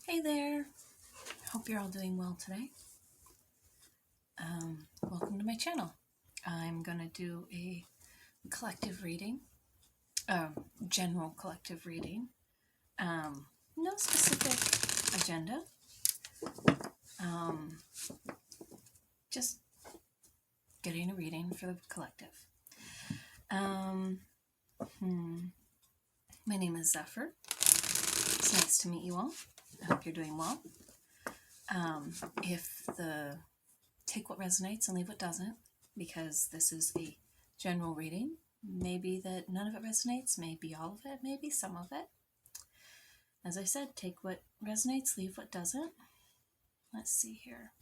Hey there, hope you're all doing well today. Welcome to my channel. I'm going to do a collective reading, general collective reading. No specific agenda, just getting a reading for the collective. My name is Zephyr. It's nice to meet you all. I hope you're doing well. Take what resonates and leave what doesn't, because this is a general reading. Maybe that none of it resonates, maybe all of it, maybe some of it. As I said, take what resonates, leave what doesn't. Let's see here.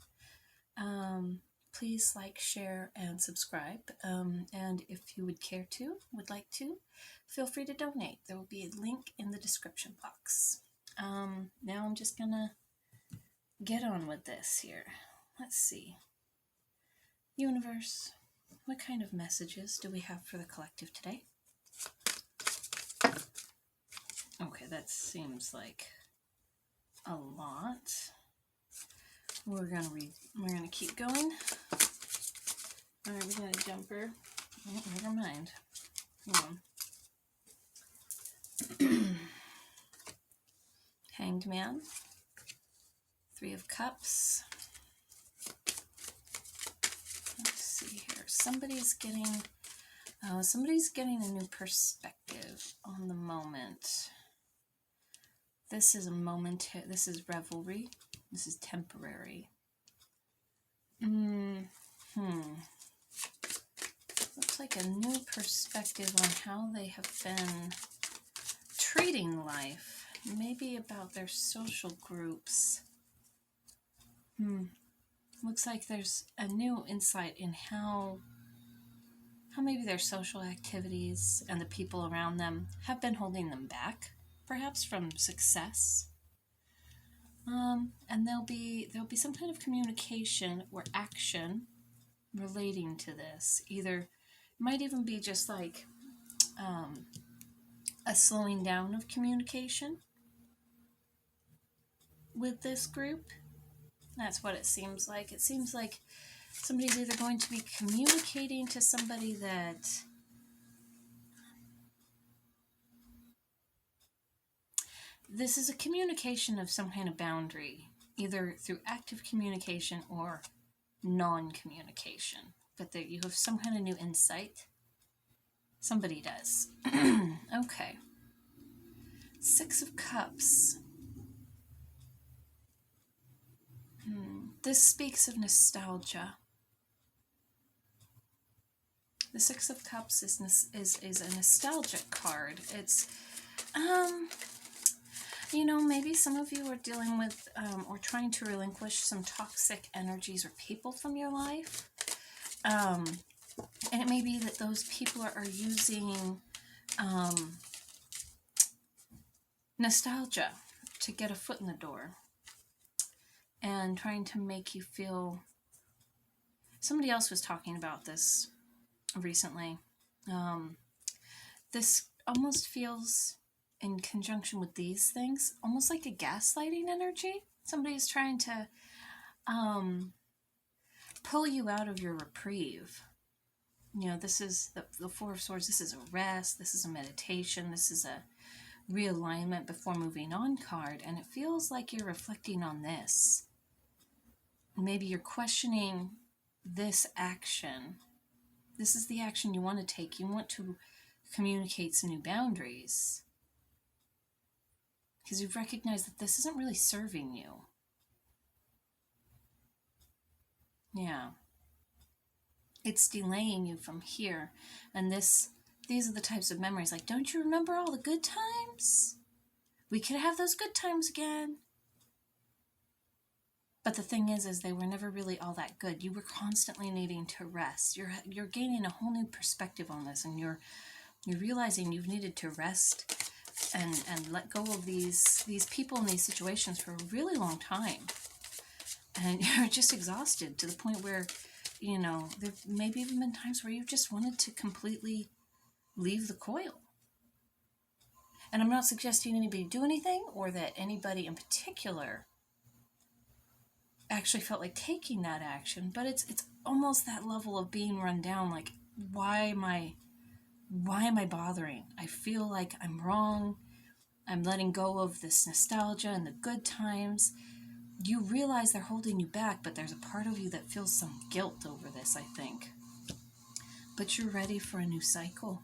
Please like, share, and subscribe. And if you would like to, feel free to donate. There will be a link in the description box. Now I'm just gonna get on with this here. Let's see. Universe, what kind of messages do we have for the collective today? Okay, that seems like a lot. We're gonna keep going. Alright, we got a jumper. Oh, never mind. Hold on. Hanged Man. 3 of Cups. Somebody's getting a new perspective on the moment. This is this is revelry. This is temporary. Looks like a new perspective on how they have been treating life. Maybe about their social groups. Looks like there's a new insight in how maybe their social activities and the people around them have been holding them back, perhaps from success. And there'll be some kind of communication or action relating to this. Either it might even be just like a slowing down of communication with this group. That's what it seems like. It seems like somebody's either going to be communicating to somebody that this is a communication of some kind of boundary, either through active communication or non-communication, but that you have some kind of new insight. Somebody does. Okay. 6 of Cups. This speaks of nostalgia. The 6 of Cups is a nostalgic card. It's, maybe some of you are dealing with or trying to relinquish some toxic energies or people from your life. And it may be that those people are using nostalgia to get a foot in the door and trying to make you feel. Somebody else was talking about this recently. This almost feels, in conjunction with these things, almost like a gaslighting energy. Somebody's trying to pull you out of your reprieve. This is the 4 of Swords. This is a rest. This is a meditation. This is a realignment before moving on card. And it feels like you're reflecting on this. Maybe you're questioning this action. This is the action you want to take. You want to communicate some new boundaries, because you've recognized that this isn't really serving you. Yeah. It's delaying you from here. And these are the types of memories. Like, don't you remember all the good times? We could have those good times again. But the thing is they were never really all that good. You were constantly needing to rest. You're gaining a whole new perspective on this, and you're realizing you've needed to rest and let go of these people in these situations for a really long time. And you're just exhausted to the point where, there maybe even been times where you just wanted to completely leave the coil. And I'm not suggesting anybody do anything or that anybody in particular actually felt like taking that action, but it's almost that level of being run down, like, why am I bothering? I feel like I'm wrong. I'm letting go of this nostalgia and the good times. You realize they're holding you back, but there's a part of you that feels some guilt over this, I think. But you're ready for a new cycle.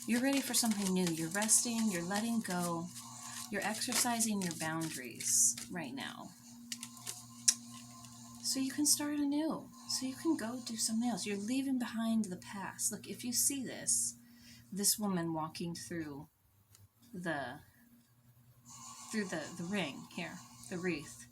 You're ready for something new. You're resting, you're letting go, you're exercising your boundaries right now. So you can start anew. So you can go do something else. You're leaving behind the past. Look, if you see this woman walking through the ring here, the wreath.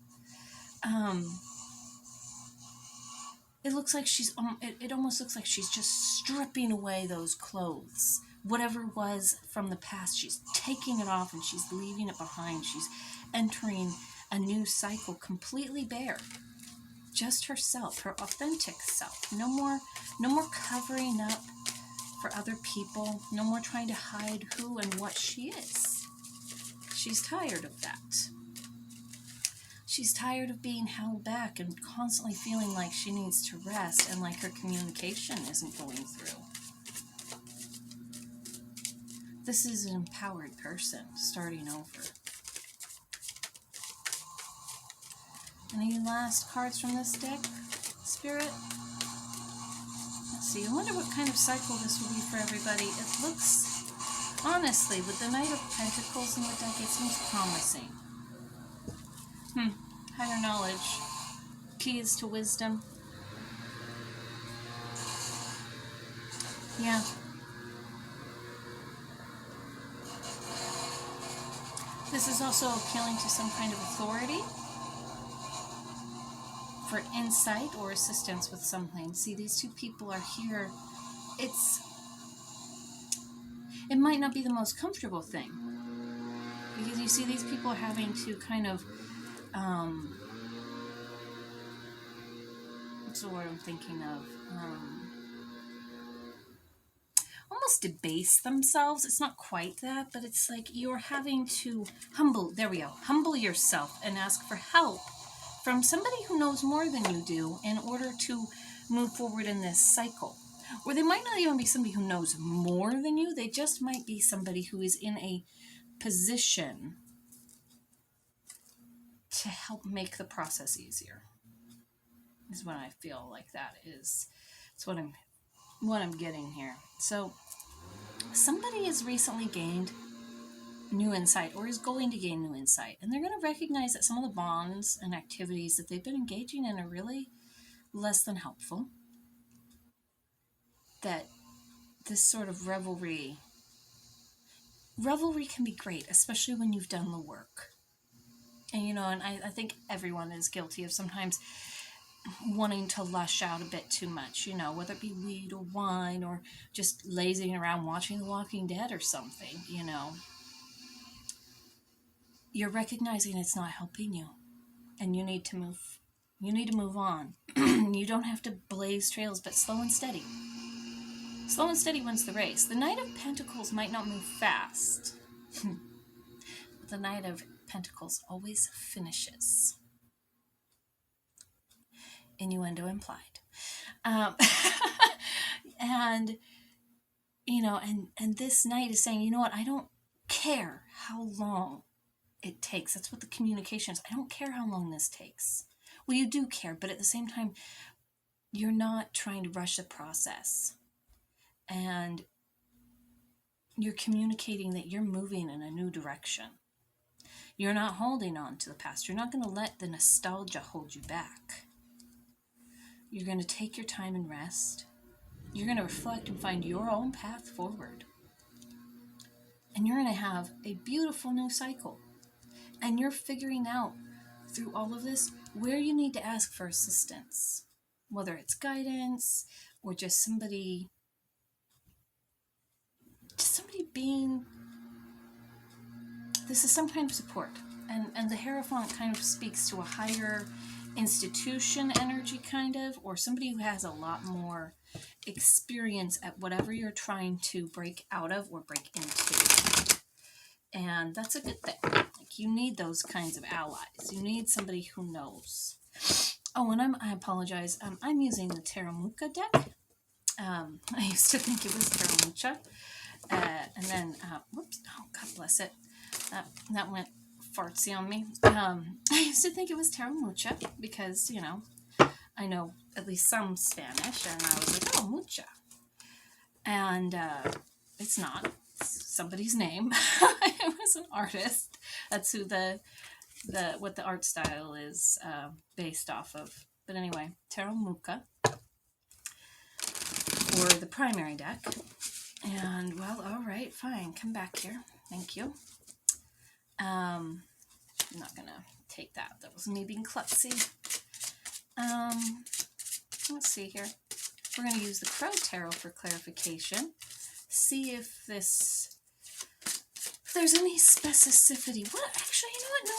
It looks like it almost looks like she's just stripping away those clothes. Whatever was from the past, she's taking it off and she's leaving it behind. She's entering a new cycle completely bare. Just herself, her authentic self. No more covering up for other people. No more trying to hide who and what she is. She's tired of that. She's tired of being held back and constantly feeling like she needs to rest and like her communication isn't going through. This is an empowered person starting over. Any last cards from this deck, Spirit? Let's see. I wonder what kind of cycle this will be for everybody. It looks, honestly, with the Knight of Pentacles in the deck, it seems promising. Higher knowledge. Keys to wisdom. Yeah. This is also appealing to some kind of authority for insight or assistance with something. See, these two people are here. It might not be the most comfortable thing. Because you see, these people are having to kind of what's the word I'm thinking of? Almost debase themselves. It's not quite that, but it's like you're having to humble yourself and ask for help from somebody who knows more than you do in order to move forward in this cycle. Or they might not even be somebody who knows more than you. They just might be somebody who is in a position to help make the process easier. Is what I feel like that is. It's what I'm getting here. So somebody has recently gained new insight or is going to gain new insight, and they're going to recognize that some of the bonds and activities that they've been engaging in are really less than helpful. That this sort of revelry can be great, especially when you've done the work. And I think everyone is guilty of sometimes wanting to lush out a bit too much, whether it be weed or wine or just lazing around watching The Walking Dead or something, You're recognizing it's not helping you, and you need to move on. You don't have to blaze trails, but slow and steady. Slow and steady wins the race. The Knight of Pentacles might not move fast, but the Knight of Pentacles always finishes. Innuendo implied. And this knight is saying, you know what, I don't care how long it takes. That's what the communication is. I don't care how long this takes. Well, you do care, but at the same time, you're not trying to rush the process. And you're communicating that you're moving in a new direction. You're not holding on to the past. You're not going to let the nostalgia hold you back. You're going to take your time and rest. You're going to reflect and find your own path forward. And you're going to have a beautiful new cycle. And you're figuring out through all of this where you need to ask for assistance. Whether it's guidance or just somebody being... This is some kind of support. And the Hierophant kind of speaks to a higher institution energy kind of, or somebody who has a lot more experience at whatever you're trying to break out of or break into. And that's a good thing. Like, you need those kinds of allies. You need somebody who knows. Oh, and I apologize. I'm using the Teramuka deck. I used to think it was Teramucha. And then, whoops, oh, God bless it. That went fartsy on me. I used to think it was Teramucha because, you know, I know at least some Spanish, and I was like, oh, mucha. And it's not. It's somebody's name. It was an artist. That's who what the art style is based off of. But anyway, Teramuka for the primary deck. And, well, all right, fine. Come back here. Thank you. I'm not going to take that. That was me being klutzy. Let's see here. We're going to use the Crow Tarot for clarification. See if there's any specificity. What? Actually, you know what? No,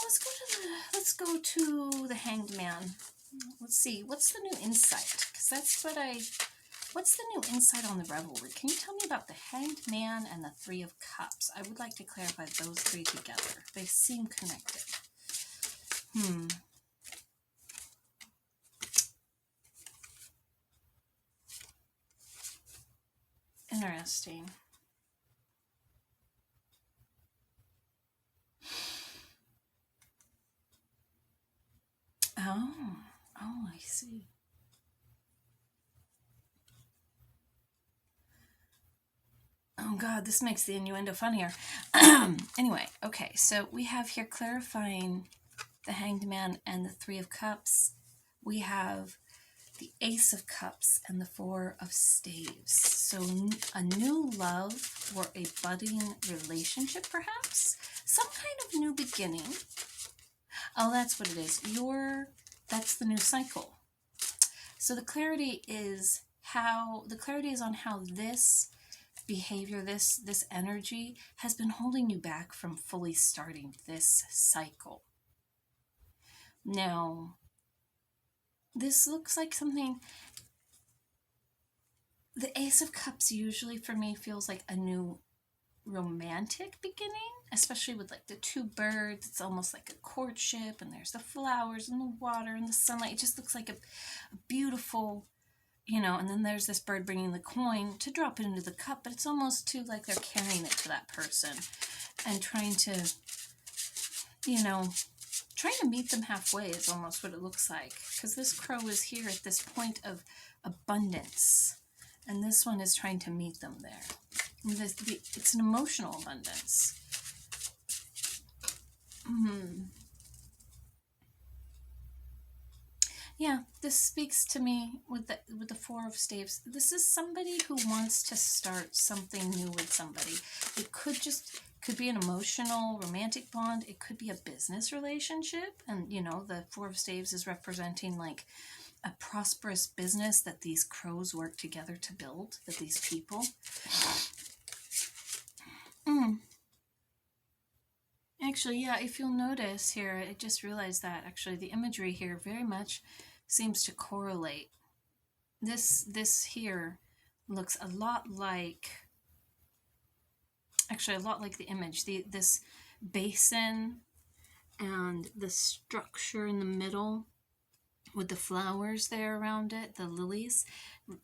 let's go to the Hanged Man. Let's see. What's the new insight? Because what's the new insight on the Revelry? Can you tell me about the Hanged Man and the Three of Cups? I would like to clarify those three together. They seem connected. Interesting. Oh, I see. Oh God, this makes the innuendo funnier. Anyway, okay, so we have here clarifying the Hanged Man and the Three of Cups. We have the Ace of Cups and the Four of Staves. So a new love or a budding relationship, perhaps? Some kind of new beginning. Oh, that's what it is. That's the new cycle. So the clarity is on how this behavior, this energy has been holding you back from fully starting this cycle. Now, this looks like something. The Ace of Cups usually for me feels like a new romantic beginning, especially with like the two birds. It's almost like a courtship, and there's the flowers and the water and the sunlight. It just looks like a beautiful, you know, and then there's this bird bringing the coin to drop it into the cup, but it's almost too like they're carrying it to that person and trying to, you know, trying to meet them halfway is almost what it looks like, because this crow is here at this point of abundance, and this one is trying to meet them there. It's an emotional abundance. Yeah, this speaks to me with the Four of Staves. This is somebody who wants to start something new with somebody. It could be an emotional, romantic bond. It could be a business relationship. And, you know, the Four of Staves is representing like a prosperous business that these crows work together to build, that these people. Actually, yeah, if you'll notice here, I just realized that actually the imagery here very much seems to correlate. This here looks a lot like the image. This basin and the structure in the middle with the flowers there around it, the lilies,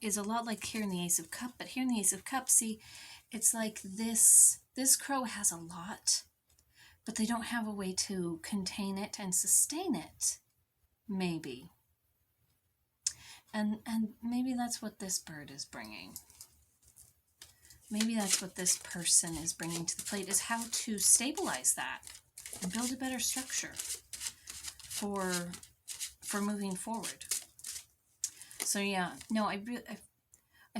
is a lot like here in the Ace of Cups. But here in the Ace of Cups, see, it's like this crow has a lot, but they don't have a way to contain it and sustain it, maybe. And maybe that's what this bird is bringing. Maybe that's what this person is bringing to the plate, is how to stabilize that and build a better structure for moving forward. So yeah, no, I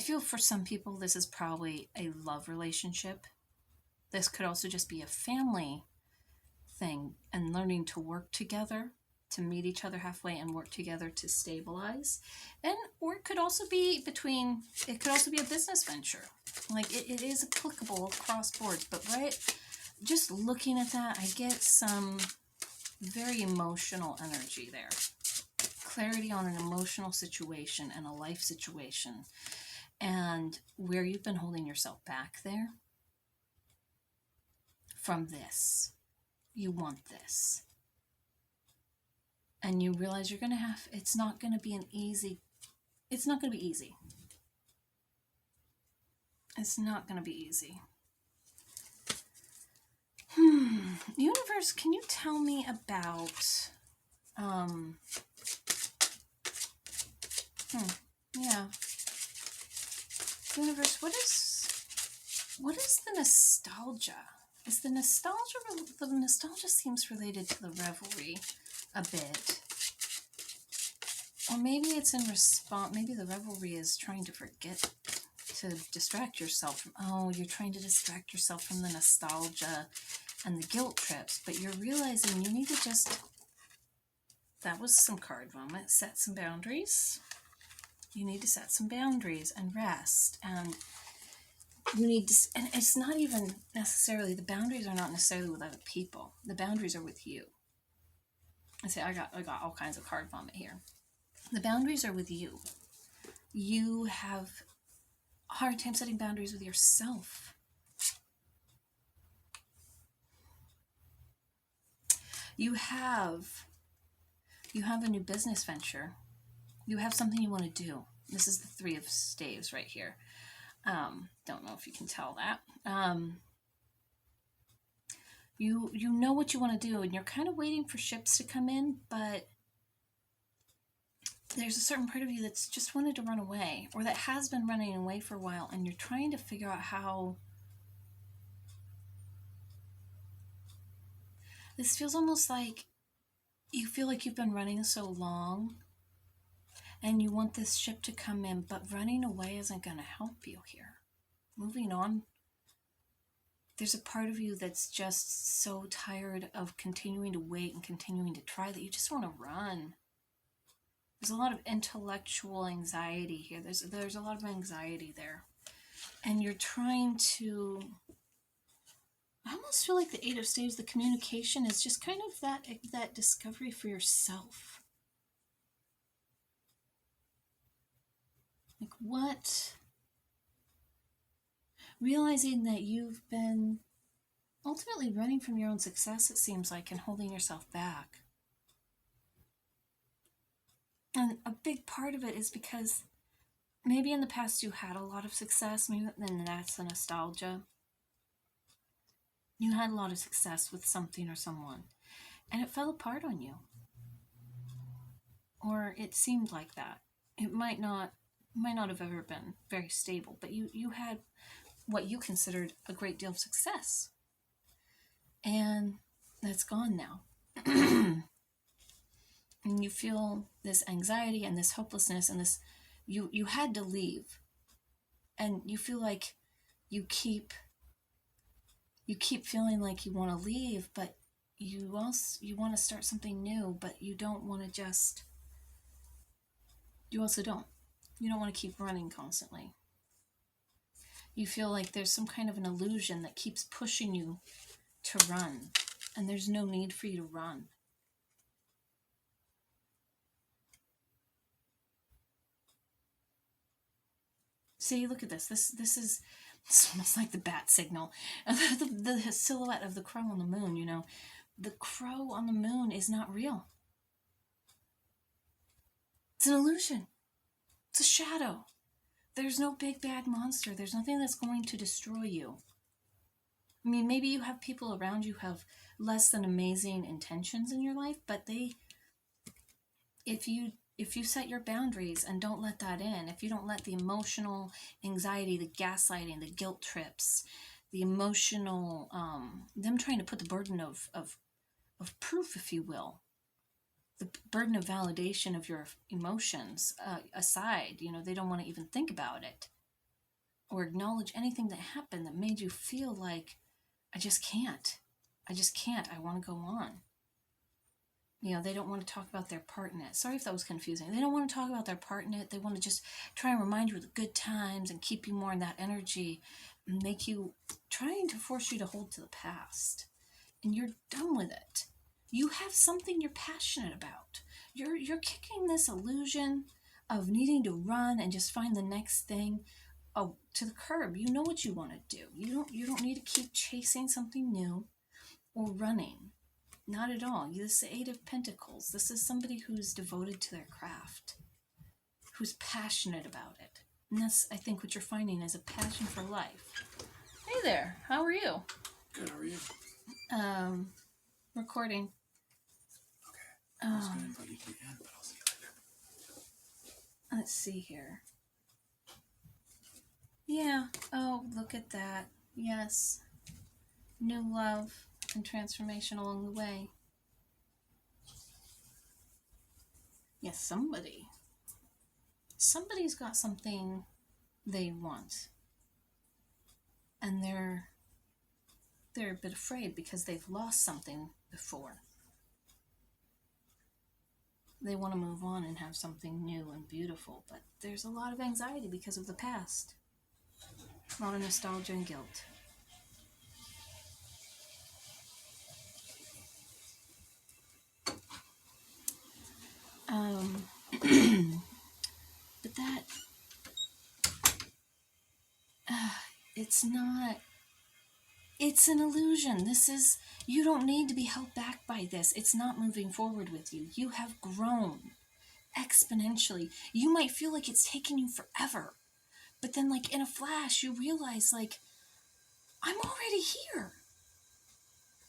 feel for some people this is probably a love relationship. This could also just be a family thing and learning to work together, to meet each other halfway and work together to stabilize. Or it could also be a business venture. Like it is applicable across boards, but just looking at that, I get some very emotional energy there. Clarity on an emotional situation and a life situation. and where you've been holding yourself back there from this. You want this. And you realize you're going to have, it's not going to be easy. It's not going to be easy. Universe, can you tell me about, yeah. Universe, what is the nostalgia? Is the nostalgia seems related to the revelry a bit. Or maybe it's in response, maybe the revelry is trying to forget, to distract yourself from, you're trying to distract yourself from the nostalgia and the guilt trips, but you're realizing you need to just, that was some card moment, set some boundaries. You need to set some boundaries and rest, and you need to, and it's not even necessarily, the boundaries are not necessarily with other people. The boundaries are with you. I say, I got all kinds of card vomit here. The boundaries are with you. You have a hard time setting boundaries with yourself. You have a new business venture. You have something you want to do. This is the 3 of staves right here. Don't know if you can tell that. You know what you want to do, and you're kind of waiting for ships to come in, but there's a certain part of you that's just wanted to run away, or that has been running away for a while, and you're trying to figure out how. This feels almost like you feel like you've been running so long, and you want this ship to come in, but running away isn't going to help you here. Moving on, there's a part of you that's just so tired of continuing to wait and continuing to try that you just want to run. There's a lot of intellectual anxiety here. There's a lot of anxiety there. And you're trying to, I almost feel like the 8 of staves, the communication is just kind of that discovery for yourself. Like what? Realizing that you've been ultimately running from your own success, it seems like, and holding yourself back. And a big part of it is because maybe in the past you had a lot of success, maybe then that's the nostalgia. You had a lot of success with something or someone, and it fell apart on you. Or it seemed like that. It might not have ever been very stable, but you had what you considered a great deal of success. And that's gone now. And you feel this anxiety and this hopelessness and this, you had to leave. And you feel like you keep feeling like you want to leave, but you want to start something new, but you don't want to just, you also don't. You don't want to keep running constantly. You feel like there's some kind of an illusion that keeps pushing you to run, and there's no need for you to run. See, look at this. This is, it's almost like the bat signal. The silhouette of the crow on the moon, you know. The crow on the moon is not real. It's an illusion. It's a shadow. There's no big bad monster. There's nothing that's going to destroy you. I mean, maybe you have people around you who have less than amazing intentions in your life, but if you set your boundaries and don't let that in, if you don't let the emotional anxiety, the gaslighting, the guilt trips, the emotional, them trying to put the burden of proof, if you will, the burden of validation of your emotions aside, you know, they don't want to even think about it or acknowledge anything that happened that made you feel like, I just can't, I want to go on. You know, they don't want to talk about their part in it. Sorry if that was confusing. They don't want to talk about their part in it. They want to just try and remind you of the good times and keep you more in that energy and make you, trying to force you to hold to the past. And you're done with it. You have something you're passionate about. You're kicking this illusion of needing to run and just find the next thing to the curb. You know what you want to do. You don't need to keep chasing something new or running. Not at all. This is the Eight of Pentacles. This is somebody who's devoted to their craft, who's passionate about it. And that's, I think, what you're finding is a passion for life. Hey there, how are you? Good, how are you? Recording. Okay. I was going to invite you to the end, but I'll see you later. Let's see here. Yeah. Oh, look at that. Yes. New love and transformation along the way. Yes, somebody's got something they want, and they're a bit afraid because they've lost something before. They want to move on and have something new and beautiful, but there's a lot of anxiety because of the past. A lot of nostalgia and guilt. But that, it's not, it's an illusion. You don't need to be held back by this. It's not moving forward with you. You have grown exponentially. You might feel like it's taken you forever, but then like in a flash, you realize like, I'm already here.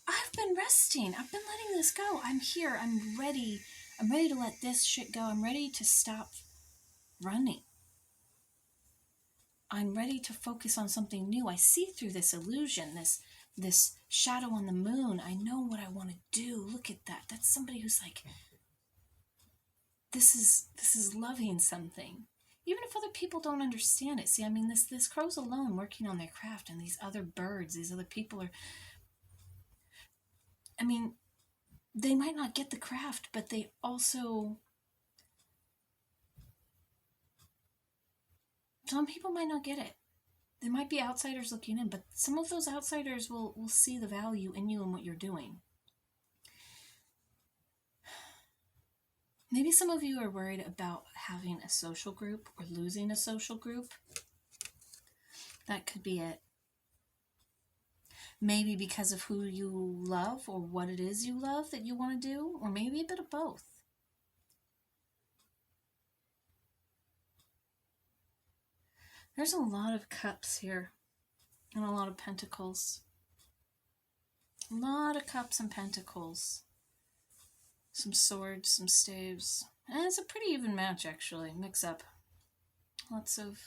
I've been resting. I've been letting this go. I'm here. I'm ready. I'm ready to let this shit go. I'm ready to stop running. I'm ready to focus on something new. I see through this illusion, this shadow on the moon. I know what I want to do. Look at that. That's somebody who's like, this is loving something. Even if other people don't understand it. See, I mean, this crow's alone working on their craft, and these other birds, these other people are, I mean, they might not get the craft, but they also, some people might not get it. There might be outsiders looking in, but some of those outsiders will see the value in you and what you're doing. Maybe some of you are worried about having a social group or losing a social group. That could be it. Maybe because of who you love or what it is you love that you want to do, or maybe a bit of both. There's a lot of cups here and a lot of pentacles. A lot of cups and pentacles. Some swords, some staves. And it's a pretty even match, actually. Mix up. Lots of...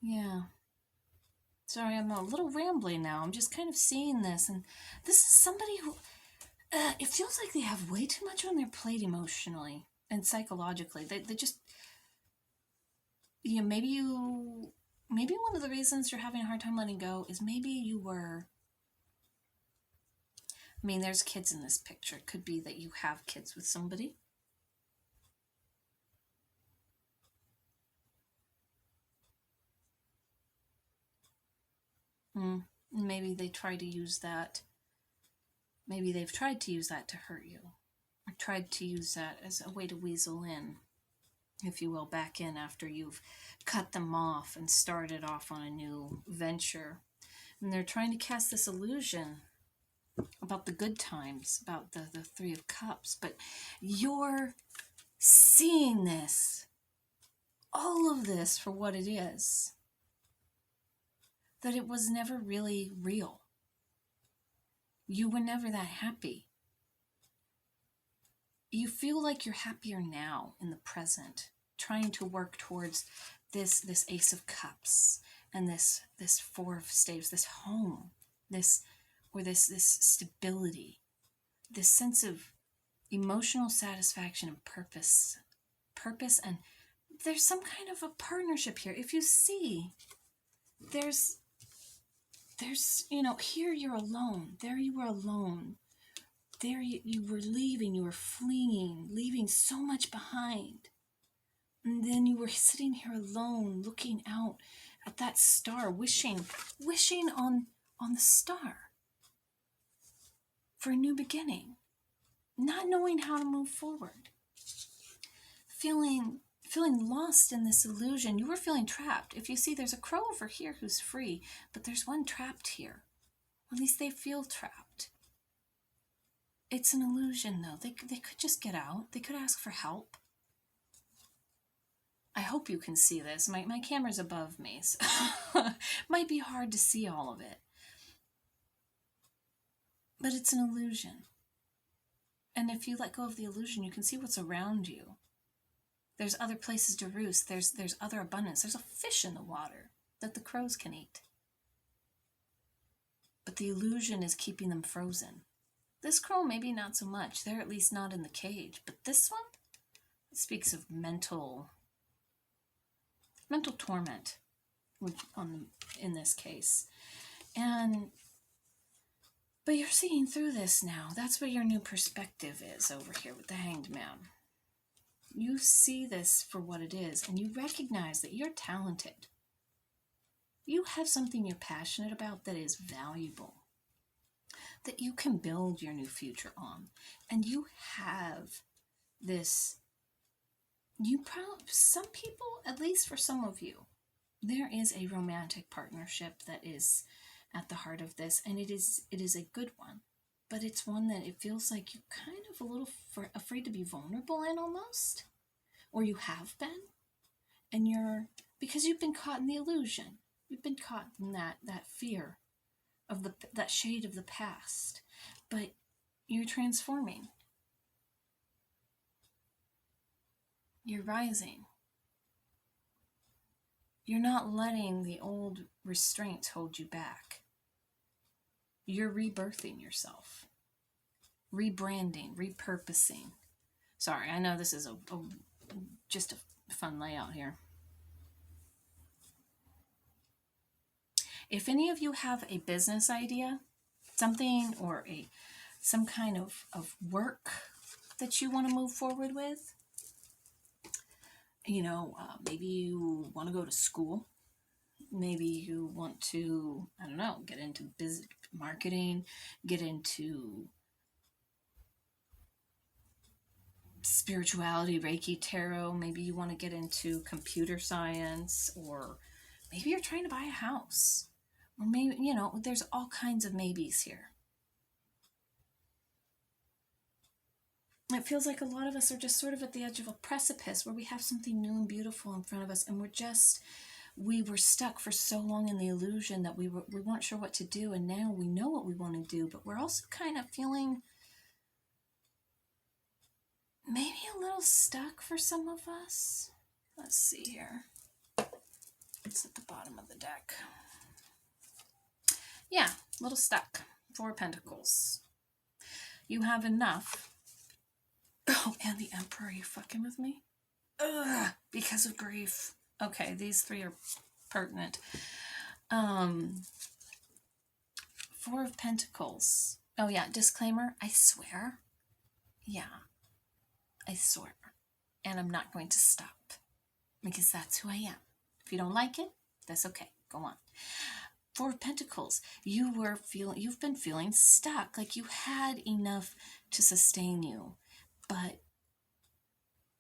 Yeah. Sorry, I'm a little rambly now. I'm just kind of seeing this. And this is somebody who... it feels like they have way too much on their plate emotionally and psychologically. They just... Yeah, maybe one of the reasons you're having a hard time letting go is maybe you were... I mean, there's kids in this picture. It could be that you have kids with somebody. Maybe they try to use that. Maybe they've tried to use that to hurt you. Or tried to use that as a way to weasel in, if you will, back in after you've cut them off and started off on a new venture. And they're trying to cast this illusion about the good times, about the Three of Cups. But you're seeing this, all of this for what it is. That it was never really real. You were never that happy. You feel like you're happier now in the present, trying to work towards this Ace of Cups and this Four of Staves, this home, this stability, this sense of emotional satisfaction and purpose, and there's some kind of a partnership here. If you see, there's, here you're alone, there you were alone, there you were leaving, you were fleeing, leaving so much behind. And then you were sitting here alone, looking out at that star, wishing on the star for a new beginning, not knowing how to move forward, feeling feeling lost in this illusion. You were feeling trapped. If you see, there's a crow over here who's free, but there's one trapped here. At least they feel trapped. It's an illusion, though. They could just get out. They could ask for help. I hope you can see this. My camera's above me, so might be hard to see all of it. But it's an illusion. And if you let go of the illusion, you can see what's around you. There's other places to roost. There's other abundance. There's a fish in the water that the crows can eat. But the illusion is keeping them frozen. This crow, maybe not so much. They're at least not in the cage. But this one, it speaks of mental torment, in this case. But you're seeing through this now. That's what your new perspective is over here with the Hanged Man. You see this for what it is, and you recognize that you're talented. You have something you're passionate about that is valuable, that you can build your new future on. And you have this, some people, at least for some of you, there is a romantic partnership that is at the heart of this, and it is a good one. But it's one that it feels like you're kind of a little afraid to be vulnerable in, almost. Or you have been. And because you've been caught in the illusion. You've been caught in that fear of that shade of the past. But you're transforming. You're rising. You're not letting the old restraints hold you back. You're rebirthing yourself. Rebranding, repurposing. Sorry, I know this is just a fun layout here. If any of you have a business idea, something or some kind of work that you want to move forward with, maybe you want to go to school. Maybe you want to, I don't know, get into business marketing, get into spirituality, Reiki, tarot. Maybe you want to get into computer science, or maybe you're trying to buy a house. Or maybe, there's all kinds of maybes here. It feels like a lot of us are just sort of at the edge of a precipice where we have something new and beautiful in front of us, and we were stuck for so long in the illusion that we weren't sure what to do, and now we know what we want to do, but we're also kind of feeling maybe a little stuck for some of us. Let's see here. It's at the bottom of the deck. Yeah, a little stuck. 4 of Pentacles. You have enough. Oh, and the Emperor, are you fucking with me? Ugh, because of grief. Okay, these 3 are pertinent. 4 of Pentacles. Oh yeah, disclaimer, I swear. Yeah, I swear. And I'm not going to stop. Because that's who I am. If you don't like it, that's okay. Go on. 4 of Pentacles. You've been feeling stuck. Like you had enough to sustain you. But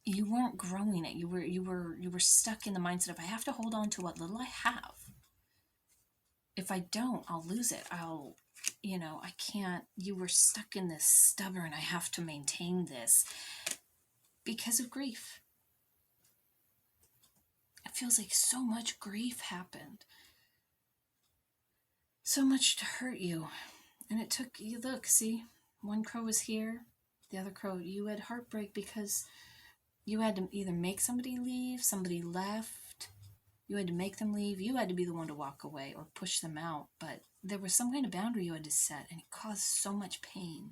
you weren't growing it. You were stuck in the mindset of, I have to hold on to what little I have. If I don't, I'll lose it. I can't. You were stuck in this stubborn, I have to maintain this because of grief. It feels like so much grief happened. So much to hurt you. And it took, you look, see, one crow was here. The other crow, you had heartbreak because you had to either make somebody leave, somebody left, you had to make them leave, you had to be the one to walk away or push them out, but there was some kind of boundary you had to set, and it caused so much pain.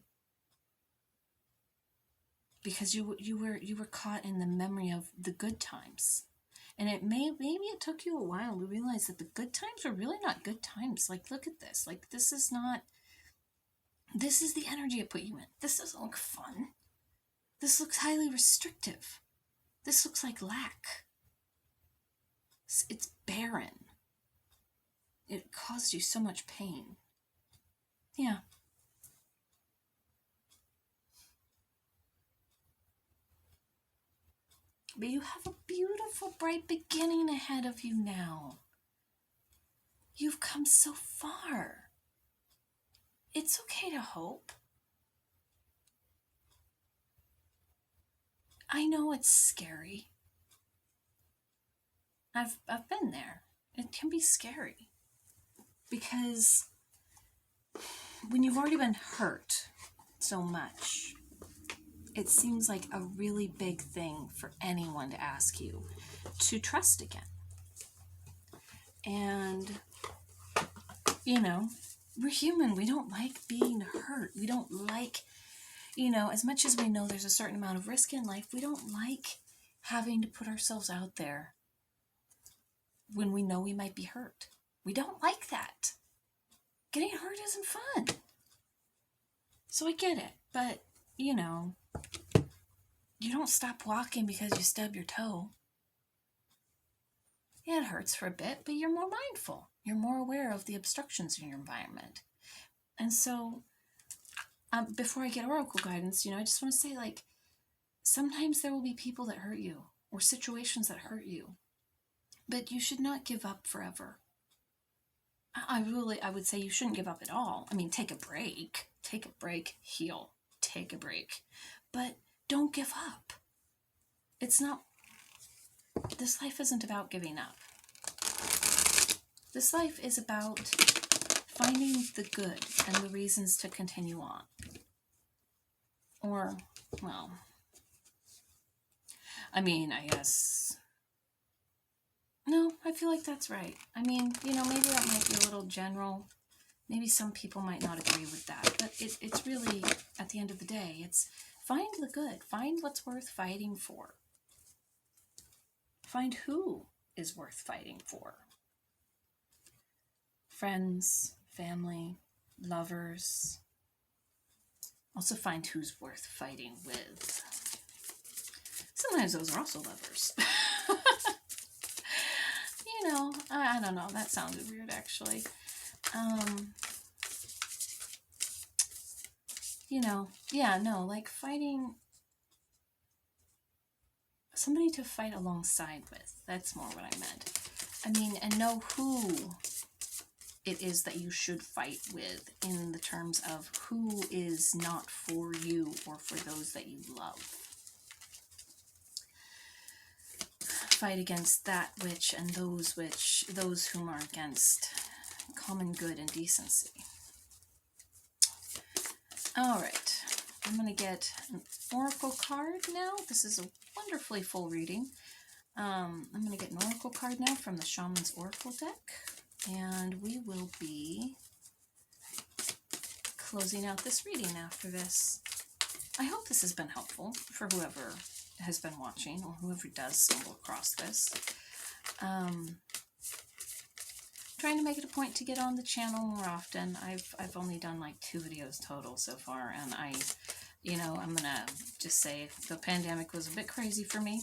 Because you were caught in the memory of the good times. And maybe it took you a while to realize that the good times were really not good times. Like, look at this. Like, this is the energy it put you in. This doesn't look fun. This looks highly restrictive. This looks like lack. It's barren. It caused you so much pain. Yeah. But you have a beautiful, bright beginning ahead of you now. You've come so far. It's okay to hope. I know it's scary. I've been there. It can be scary. Because when you've already been hurt so much, it seems like a really big thing for anyone to ask you to trust again. And, we're human. We don't like being hurt. We don't like, as much as we know there's a certain amount of risk in life, we don't like having to put ourselves out there when we know we might be hurt. We don't like that. Getting hurt isn't fun. So I get it. But, you don't stop walking because you stub your toe. Yeah, it hurts for a bit, but you're more mindful. You're more aware of the obstructions in your environment. And so, before I get oracle guidance, I just want to say, sometimes there will be people that hurt you or situations that hurt you, but you should not give up forever. I would say you shouldn't give up at all. I mean, take a break, heal, take a break, but don't give up. This life isn't about giving up. This life is about finding the good and the reasons to continue on. Or, well, I guess, no, I feel like that's right. Maybe that might be a little general. Maybe some people might not agree with that, but it's really, at the end of the day, it's find the good. Find what's worth fighting for. Find who is worth fighting for. Friends, family, lovers. Also find who's worth fighting with. Sometimes those are also lovers. I don't know. That sounded weird, actually. Fighting somebody to fight alongside with. That's more what I meant. And know who it is that you should fight with in the terms of who is not for you or for those that you love. Fight against that which and those whom are against common good and decency. All right, I'm going to get an oracle card now. This is a wonderfully full reading. I'm going to get an oracle card now from the Shaman's Oracle deck, and we will be closing out this reading after this. I hope this has been helpful for whoever has been watching or whoever does stumble across this. Trying to make it a point to get on the channel more often. I've only done 2 videos total so far, and I'm gonna just say the pandemic was a bit crazy for me.